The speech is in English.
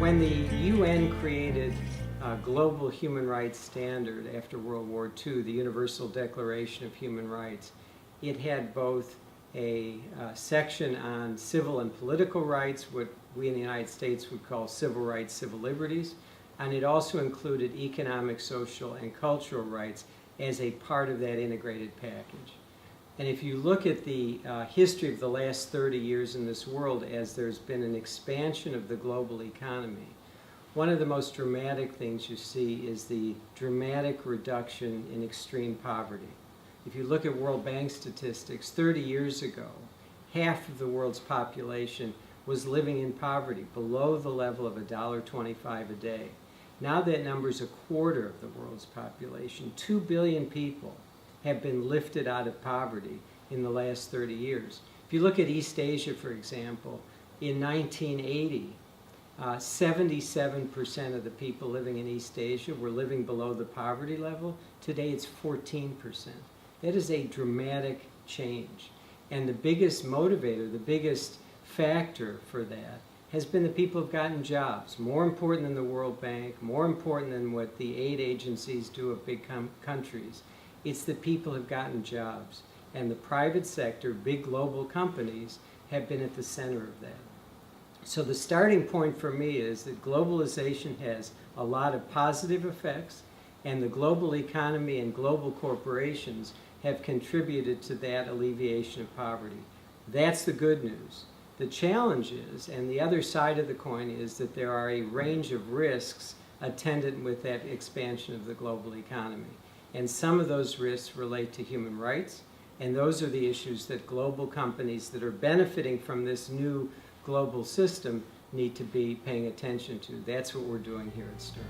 When the UN created a global human rights standard after World War II, the Universal Declaration of Human Rights, it had both a section on civil and political rights, what we in the United States would call civil rights, civil liberties, and it also included economic, social, and cultural rights as a part of that integrated package. And if you look at the history of the last 30 years in this world, as there's been an expansion of the global economy, one of the most dramatic things you see is the dramatic reduction in extreme poverty. If you look at World Bank statistics, 30 years ago, half of the world's population was living in poverty, below the level of $1.25 a day. Now that number is a quarter of the world's population. 2 billion people have been lifted out of poverty in the last 30 years. If you look at East Asia, for example, in 1980, 77% of the people living in East Asia were living below the poverty level. Today it's 14%. That is a dramatic change. And the biggest motivator, the biggest factor for that has been the people who've gotten jobs. More important than the World Bank, more important than what the aid agencies do of big countries. It's the people who've gotten jobs. And the private sector, big global companies, have been at the center of that. So the starting point for me is that globalization has a lot of positive effects, and the global economy and global corporations have contributed to that alleviation of poverty. That's the good news. The challenge is, and the other side of the coin is, that there are a range of risks attendant with that expansion of the global economy. And some of those risks relate to human rights, and those are the issues that global companies that are benefiting from this new global system need to be paying attention to. That's what we're doing here at Stern.